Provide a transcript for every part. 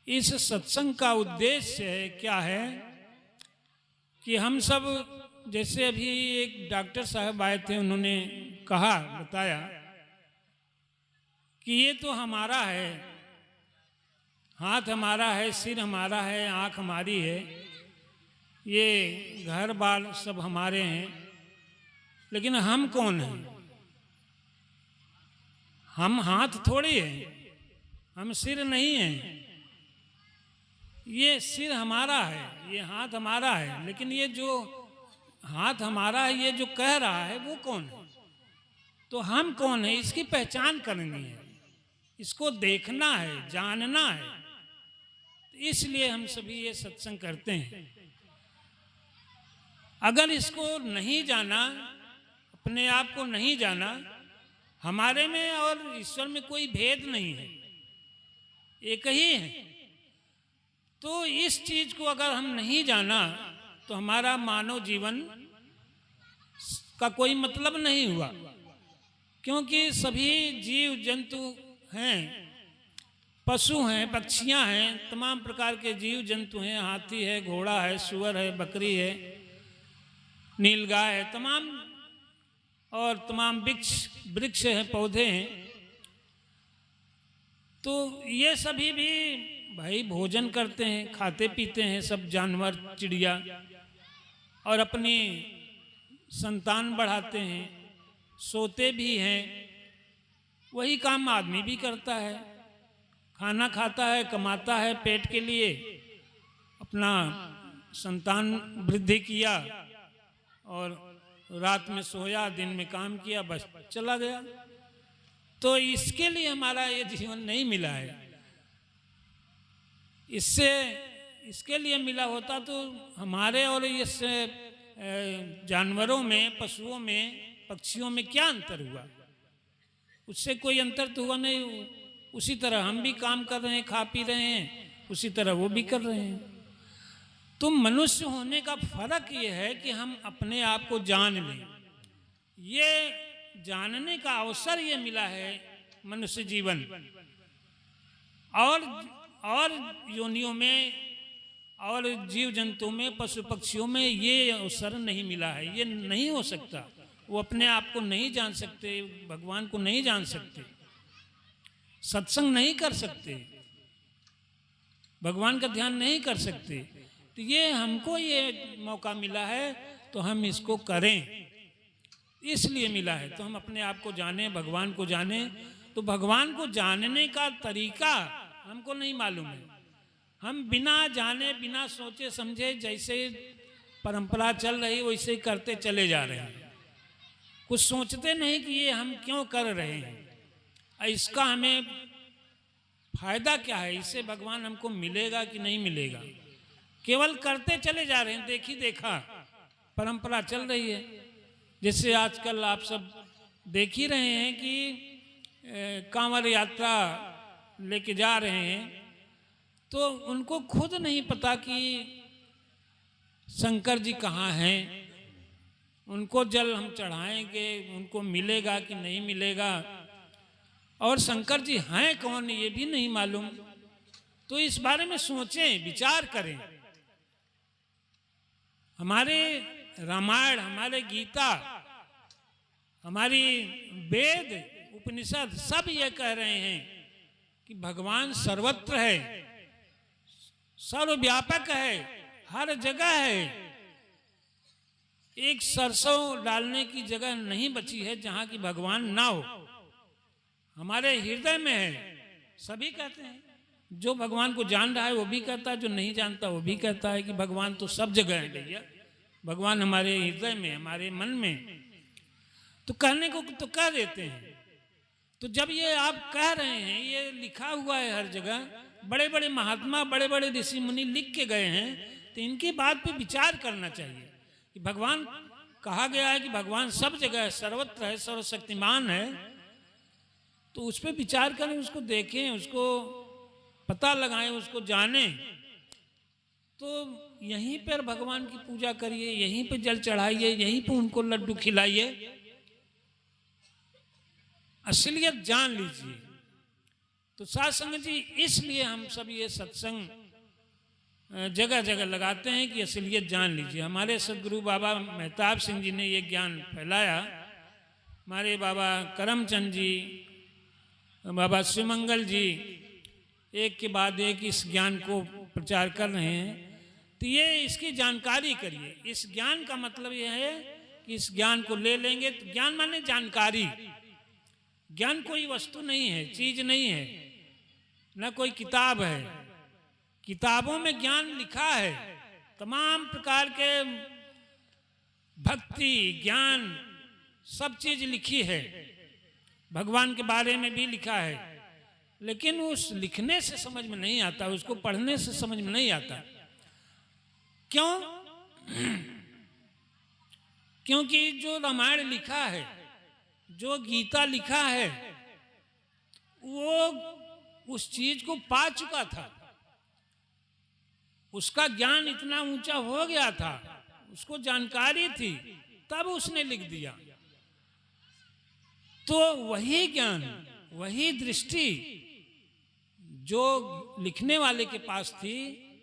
इस सत्संग का उद्देश्य क्या है कि हम सब, जैसे अभी एक डॉक्टर साहब आए थे, उन्होंने बताया कि ये तो हमारा है, हाथ हमारा है, सिर हमारा है, आँख हमारी है, ये घर बार सब हमारे हैं, लेकिन हम कौन हैं? हम हाथ थोड़ी हैं, हम सिर नहीं हैं। ये सिर हमारा है, ये हाथ हमारा है, लेकिन ये जो हाथ हमारा है, ये जो कह रहा है वो कौन है? तो हम कौन है, इसकी पहचान करनी है, इसको देखना है, जानना है। इसलिए हम सभी ये सत्संग करते हैं। अगर इसको नहीं जाना, अपने आप को नहीं जाना, हमारे में और ईश्वर में कोई भेद नहीं है, एक ही है। तो इस चीज को अगर हम नहीं जाना तो हमारा मानव जीवन का कोई मतलब नहीं हुआ, क्योंकि सभी जीव जंतु हैं, पशु हैं, पक्षियां हैं, तमाम प्रकार के जीव जंतु हैं, हाथी है, घोड़ा है, सुअर है, बकरी है, नीलगाय है, तमाम वृक्ष हैं, पौधे हैं। तो ये सभी भी भाई भोजन करते हैं, खाते पीते हैं, सब जानवर चिड़िया, और अपनी संतान बढ़ाते हैं, सोते भी हैं। वही काम आदमी भी करता है, खाना खाता है, कमाता है पेट के लिए, अपना संतान वृद्धि किया और रात में सोया, दिन में काम किया, बस चला गया। तो इसके लिए हमारा ये जीवन नहीं मिला है। इसके लिए मिला होता तो हमारे और इस जानवरों में, पशुओं में, पक्षियों में क्या अंतर हुआ? उससे कोई अंतर तो हुआ नहीं। उसी तरह हम भी काम कर रहे हैं, खा पी रहे हैं, उसी तरह वो भी कर रहे हैं। तो मनुष्य होने का फर्क ये है कि हम अपने आप को जान लें। ये जानने का अवसर ये मिला है मनुष्य जीवन। और योनियों में और जीव जंतु में, पशु पक्षियों में ये अवसर नहीं मिला है, ये नहीं हो सकता। वो अपने आप को नहीं जान सकते, भगवान को नहीं जान सकते, सत्संग नहीं कर सकते, भगवान का ध्यान नहीं कर सकते। तो ये हमको ये मौका मिला है, तो हम इसको करें, इसलिए मिला है। तो हम अपने आप को जाने, भगवान को जाने। तो भगवान को जानने का तरीका हमको नहीं मालूम है। हम बिना जाने, बिना सोचे समझे, जैसे परंपरा चल रही वैसे ही करते चले जा रहे हैं। कुछ सोचते नहीं कि ये हम क्यों कर रहे हैं, इसका हमें फायदा क्या है, इससे भगवान हमको मिलेगा कि नहीं मिलेगा। केवल करते चले जा रहे हैं, देखी देखा परंपरा चल रही है। जैसे आजकल आप सब देख ही रहे हैं कि कांवड़ यात्रा लेके जा रहे हैं, तो उनको खुद नहीं पता कि शंकर जी कहाँ हैं। उनको जल हम चढ़ाएंगे, उनको मिलेगा कि नहीं मिलेगा, और शंकर जी हैं कौन ये भी नहीं मालूम। तो इस बारे में सोचें, विचार करें। हमारे रामायण, हमारे गीता, हमारी वेद, उपनिषद सब ये कह रहे हैं कि भगवान सर्वत्र है, सर्वव्यापक है, हर जगह है। एक सरसों डालने की जगह नहीं बची है जहां की भगवान ना हो। हमारे हृदय में है, सभी कहते हैं। जो भगवान को जान रहा है वो भी कहता है, जो नहीं जानता वो भी कहता है कि भगवान तो सब जगह है भैया, भगवान हमारे हृदय में, हमारे मन में। तो कहने को तो कह देते हैं। तो जब ये आप कह रहे हैं, ये लिखा हुआ है हर जगह, बड़े बड़े महात्मा, बड़े बड़े ऋषि मुनि लिख के गए हैं, तो इनकी बात पे विचार करना चाहिए कि भगवान, कहा गया है कि भगवान सब जगह है, सर्वत्र है, सर्वशक्तिमान है। तो उस पर विचार करें, उसको देखें, उसको पता लगाएं, उसको जानें। तो यहीं पर भगवान की पूजा करिए, यहीं पे जल चढ़ाइए, यहीं पे उनको लड्डू खिलाइए, असलियत जान लीजिए। तो साध संगत जी, इसलिए हम सब ये सत्संग जगह जगह लगाते हैं कि असलियत जान लीजिए। हमारे सदगुरु बाबा मेहताब सिंह जी ने ये ज्ञान फैलाया। हमारे बाबा करमचंद जी, बाबा शिवमंगल जी एक के बाद एक इस ज्ञान को प्रचार कर रहे हैं। तो ये इसकी जानकारी करिए। इस ज्ञान का मतलब यह है कि इस ज्ञान को ले लेंगे तो ज्ञान माने जानकारी। ज्ञान कोई वस्तु नहीं है, चीज नहीं है, न कोई किताब है। किताबों में ज्ञान लिखा है, तमाम प्रकार के भक्ति ज्ञान सब चीज लिखी है, भगवान के बारे में भी लिखा है, लेकिन उस लिखने से समझ में नहीं आता, उसको पढ़ने से समझ में नहीं आता। क्यों? क्योंकि जो रामायण लिखा है, जो गीता लिखा है, वो उस चीज को पा चुका था, उसका ज्ञान इतना ऊंचा हो गया था, उसको जानकारी थी, तब उसने लिख दिया। तो वही ज्ञान, वही दृष्टि जो लिखने वाले के पास थी,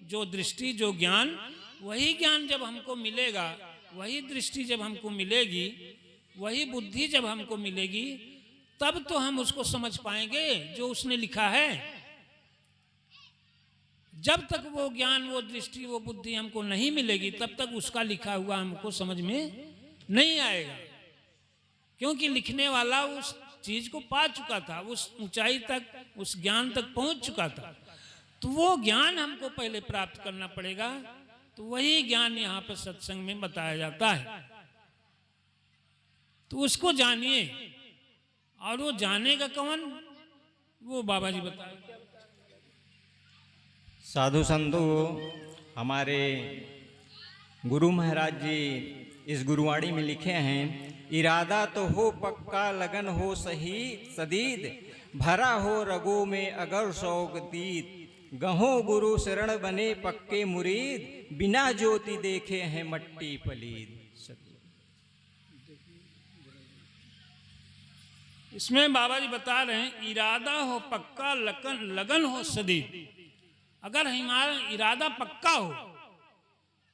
जो दृष्टि, जो ज्ञान, वही ज्ञान जब हमको मिलेगा, वही दृष्टि जब हमको मिलेगी, वही बुद्धि जब हमको मिलेगी, तब तो हम उसको समझ पाएंगे जो उसने लिखा है। जब तक वो ज्ञान, वो दृष्टि, वो बुद्धि हमको नहीं मिलेगी, तब तक उसका लिखा हुआ हमको समझ में नहीं आएगा। क्योंकि लिखने वाला उस चीज को पा चुका था, उस ऊंचाई तक, उस ज्ञान तक पहुंच चुका था। तो वो ज्ञान हमको पहले प्राप्त करना पड़ेगा। तो वही ज्ञान यहाँ पर सत्संग में बताया जाता है। तो उसको जानिए। और वो जानेगा कौन? वो बाबा जी बताए। साधु संतों, हमारे गुरु महाराज जी इस गुरुवाणी में लिखे हैं, इरादा तो हो पक्का, लगन हो सही सदीद, भरा हो रगों में अगर शौक दीद, गहो गुरु शरण बने पक्के मुरीद, बिना ज्योति देखे हैं मट्टी पलीद। इसमें बाबा जी बता रहे हैं, इरादा हो पक्का, लगन हो सदीद। अगर हमारा इरादा पक्का हो,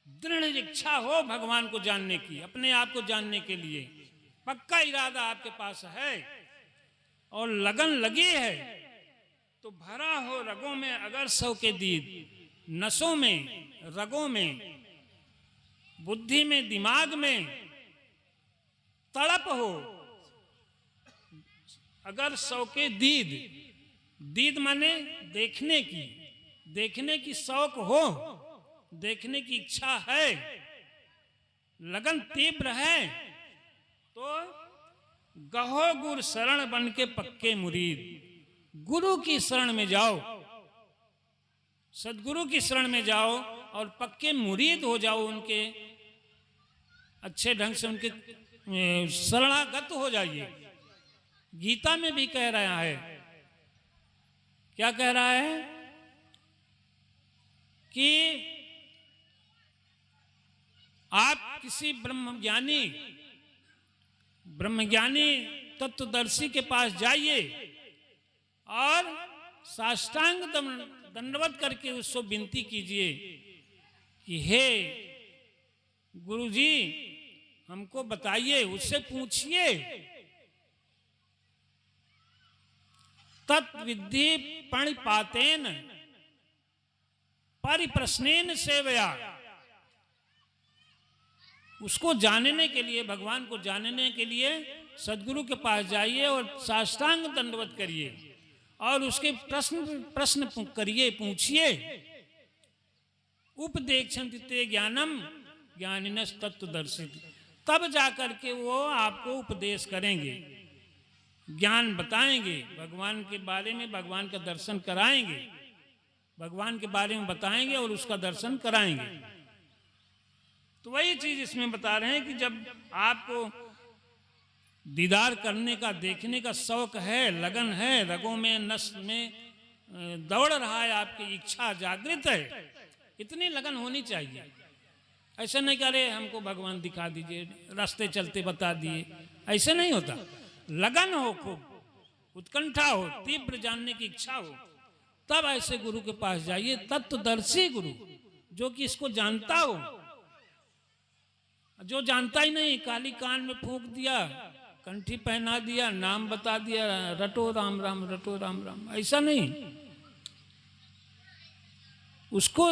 दृढ़ इच्छा हो भगवान को जानने की, अपने आप को जानने के लिए पक्का इरादा आपके पास है और लगन लगी है, तो भरा हो रगों में अगर सौ के दीद, नसों में, रगों में, बुद्धि में, दिमाग में तड़प हो, अगर सौ के दीद, दीद माने देखने की, देखने की शौक हो, देखने की इच्छा है, लगन तीव्र है, तो गहो गुरु शरण बन के पक्के मुरीद, गुरु की शरण में जाओ, सदगुरु की शरण में जाओ और पक्के मुरीद हो जाओ, उनके अच्छे ढंग से उनके शरणागत हो जाइए। गीता में भी कह रहा है, क्या कह रहा है कि आप किसी ब्रह्मज्ञानी तत्वदर्शी के पास जाइए और साष्टांग दंडवत करके उसको विनती कीजिए कि हे गुरुजी हमको बताइए, उससे पूछिए। तत्विद्धि प्रणिपातेन परिप्रश्नेन सेवया, उसको जानने के लिए, भगवान को जानने के लिए सदगुरु के पास जाइए और साष्टांग दंडवत करिए और उसके प्रश्न करिए, पूछिए। उपदेक्षन्ति ते ज्ञानम ज्ञानिनस् तत्वदर्शी, तब जाकर के वो आपको उपदेश करेंगे, ज्ञान बताएंगे, भगवान के बारे में, भगवान का दर्शन कराएंगे, भगवान के बारे में बताएंगे और उसका दर्शन कराएंगे। तो वही चीज इसमें बता रहे हैं कि जब आपको दीदार करने का, देखने का शौक है, लगन है, रगों में, नस में दौड़ रहा है, आपकी इच्छा जागृत है, इतनी लगन होनी चाहिए। ऐसा नहीं करे हमको भगवान दिखा दीजिए, रास्ते चलते बता दिए, ऐसे नहीं होता। लगन हो खूब, उत्कंठा हो, तीव्र जानने की इच्छा हो, तब ऐसे गुरु के पास जाइए, तत्वदर्शी गुरु, जो कि इसको जानता हो। जो जानता ही नहीं, काली कान में फूंक दिया, कंठी पहना दिया, नाम बता दिया, रटो राम राम, रटो राम राम, ऐसा नहीं। उसको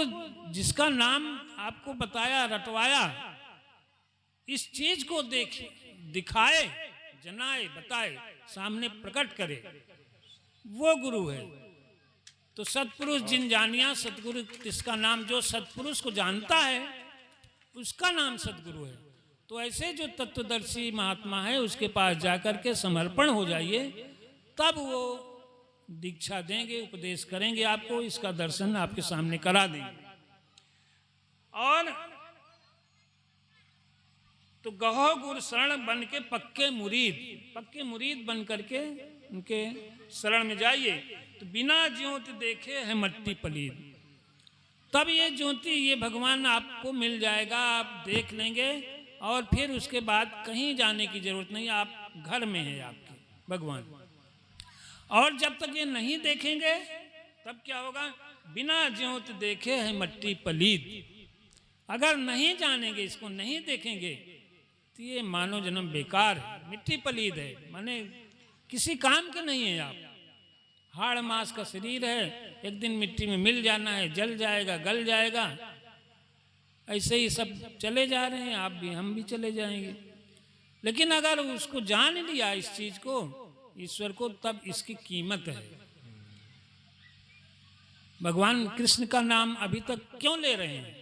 जिसका नाम आपको बताया, रटवाया, इस चीज को देखे, दिखाए, जनाए, बताए, सामने प्रकट करे, वो गुरु है। तो सत्पुरुष जिन जानिया सतगुरु, जिसका नाम, जो सत्पुरुष को जानता है उसका नाम सतगुरु है। तो ऐसे जो तत्वदर्शी महात्मा है उसके पास जाकर के समर्पण हो जाइए, तब वो दीक्षा देंगे, उपदेश करेंगे आपको, इसका दर्शन आपके सामने करा देंगे। और तो गहो गुरु शरण बन के पक्के मुरीद बन करके उनके शरण में जाइए। तो बिना ज्योति देखे है मट्टी पलीद, तब ये ज्योति, ये भगवान आपको मिल जाएगा, आप देख लेंगे, और फिर उसके बाद कहीं जाने की जरूरत नहीं, आप घर में है आपके भगवान। और जब तक ये नहीं देखेंगे तब क्या होगा? बिना ज्योति देखे है मट्टी पलीद। अगर नहीं जानेंगे, इसको नहीं देखेंगे, तो ये मानव जन्म बेकार है, मिट्टी पलीद है, माने किसी काम के नहीं है। आप हाड़ मास का शरीर है, एक दिन मिट्टी में मिल जाना है, जल जाएगा, गल जाएगा। ऐसे ही सब चले जा रहे हैं, आप भी, हम भी चले जाएंगे। लेकिन अगर उसको जान लिया, इस चीज को, ईश्वर को, तब इसकी कीमत है। भगवान कृष्ण का नाम अभी तक क्यों ले रहे हैं?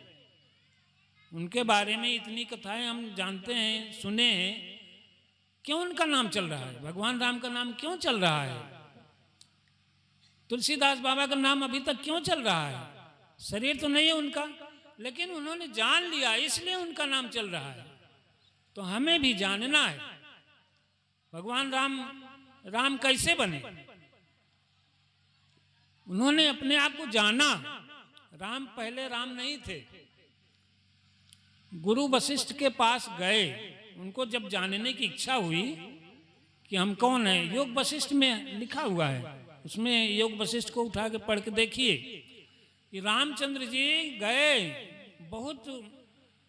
उनके बारे में इतनी कथाएं हम जानते हैं, सुने हैं, क्यों उनका नाम चल रहा है? भगवान राम का नाम क्यों चल रहा है? तुलसीदास बाबा का नाम अभी तक क्यों चल रहा है? शरीर तो नहीं है उनका, लेकिन उन्होंने जान लिया, इसलिए उनका नाम चल रहा है। तो हमें भी जानना है भगवान राम कैसे बने। उन्होंने अपने आप को जाना। राम पहले राम नहीं थे। गुरु वशिष्ठ के पास गए, उनको जब जानने की इच्छा हुई कि हम कौन हैं, योग वशिष्ठ में लिखा हुआ है, उसमें योग वशिष्ठ को उठा के पढ़ के देखिए कि रामचंद्र जी गए, बहुत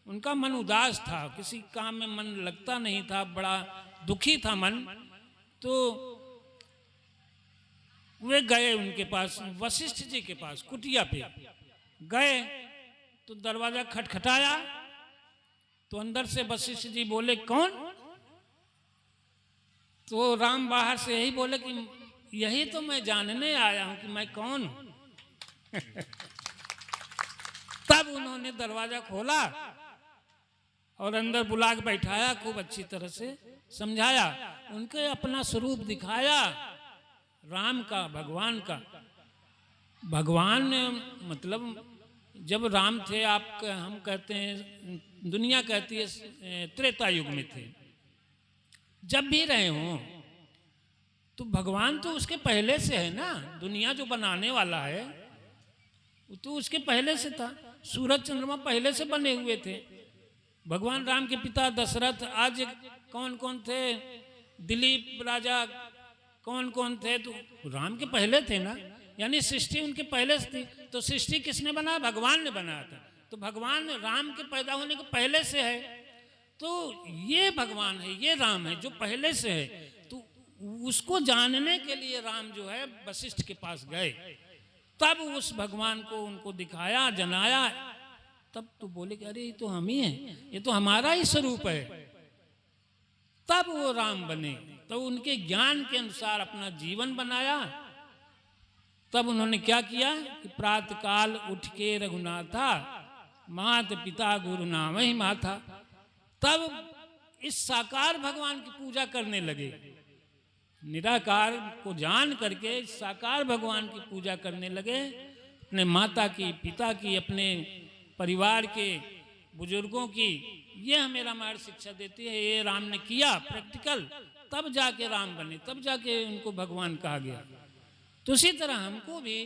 उनका मन उदास था, किसी काम में मन लगता नहीं था, बड़ा दुखी था मन। तो वे गए उनके पास, वशिष्ठ जी के पास, कुटिया पे गए, तो दरवाजा खटखटाया, तो अंदर से वशिष्ठ जी बोले कौन? तो राम बाहर से यही बोले कि यही तो मैं जानने आया हूं कि मैं कौन हूं। तब उन्होंने दरवाजा खोला और अंदर बुला के बैठाया, खूब अच्छी तरह से समझाया, उनके अपना स्वरूप दिखाया, राम का, भगवान का। भगवान मतलब जब राम थे, हम कहते हैं, दुनिया कहती है त्रेता युग में थे। जब भी रहे हों तो भगवान तो उसके पहले से है ना, दुनिया जो बनाने वाला है वो तो उसके पहले से था। सूरज चंद्रमा पहले से बने हुए थे। भगवान राम के पिता दशरथ, आज कौन कौन थे, दिलीप राजा, कौन कौन थे, तो राम के पहले थे ना, यानी सृष्टि उनके पहले से थी। तो सृष्टि किसने बनाया? भगवान ने बनाया था। तो भगवान राम के पैदा होने के पहले से है। तो ये भगवान है, ये राम है जो पहले से है। तो उसको जानने के लिए राम जो है वशिष्ठ के पास गए, तब उस भगवान को उनको दिखाया, जनाया, तब तो बोले कि अरे ये तो हम ही हैं, ये तो हमारा ही स्वरूप है। तब वो राम बने। तो उनके ज्ञान के अनुसार अपना जीवन बनाया। तब उन्होंने क्या किया कि प्रातः काल उठ के रघुनाथा, मात पिता गुरु नाम ही माथा। तब इस साकार भगवान की पूजा करने लगे। निराकार को जान करके साकार भगवान की पूजा करने लगे। अपने माता की, पिता की, अपने परिवार के बुजुर्गों की। ये हमें रामायण शिक्षा देती है। ये राम ने किया प्रैक्टिकल, तब जाके राम बने, तब जाके उनको भगवान कहा गया। तो उसी तरह हमको भी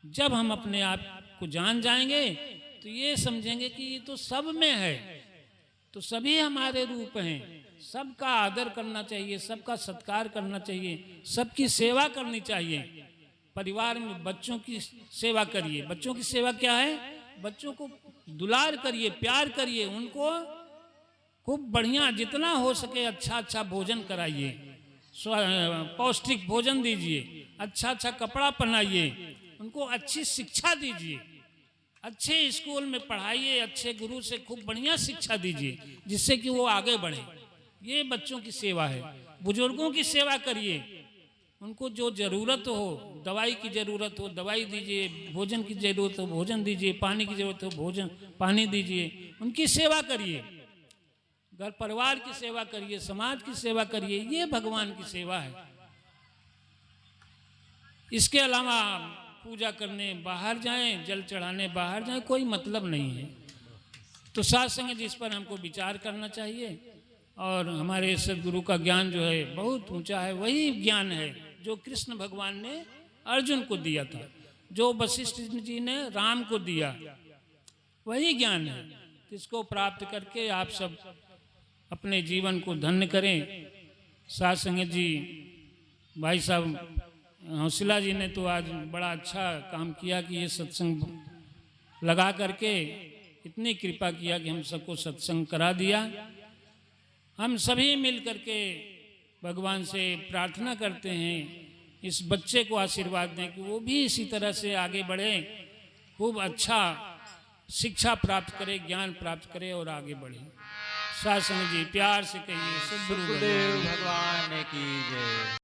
जब हम अपने आप को जान जाएंगे तो ये समझेंगे कि ये तो सब में है। तो सभी हमारे रूप हैं। सबका आदर करना चाहिए, सबका सत्कार करना चाहिए, सबकी सेवा करनी चाहिए। परिवार में बच्चों की सेवा करिए। बच्चों की सेवा क्या है? बच्चों को दुलार करिए, प्यार करिए, उनको खूब बढ़िया जितना हो सके अच्छा अच्छा भोजन कराइए, पौष्टिक भोजन दीजिए, अच्छा अच्छा कपड़ा पहनाइए, उनको अच्छी शिक्षा दीजिए, अच्छे स्कूल में पढ़ाइए, अच्छे गुरु से खूब बढ़िया शिक्षा दीजिए, जिससे कि वो आगे बढ़े। ये बच्चों की सेवा है। बुजुर्गों की सेवा करिए, उनको जो ज़रूरत हो, दवाई की ज़रूरत हो दवाई दीजिए, भोजन की ज़रूरत हो भोजन दीजिए, पानी की ज़रूरत हो भोजन पानी दीजिए, उनकी सेवा करिए। घर परिवार की सेवा करिए, समाज की सेवा करिए, ये भगवान की सेवा है। इसके अलावा पूजा करने बाहर जाएं, जल चढ़ाने बाहर जाएं, कोई मतलब नहीं है। तो साथ संग जिस पर हमको विचार करना चाहिए। और हमारे सदगुरु का ज्ञान जो है बहुत ऊंचा है। वही ज्ञान है जो कृष्ण भगवान ने अर्जुन को दिया था, जो वशिष्ठ जी ने राम को दिया, वही ज्ञान है। इसको प्राप्त करके आप सब अपने जीवन को धन्य करें। साथ संगत जी, भाई साहब हौसला जी ने तो आज बड़ा अच्छा काम किया कि ये सत्संग लगा करके इतनी कृपा किया कि हम सबको सत्संग करा दिया। हम सभी मिल करके भगवान से प्रार्थना करते हैं इस बच्चे को आशीर्वाद दें कि वो भी इसी तरह से आगे बढ़े, खूब अच्छा शिक्षा प्राप्त करे, ज्ञान प्राप्त करे और आगे बढ़े। साथ संगत जी प्यार से कहिए सद्गुरु गुरुदेव भगवान की जय।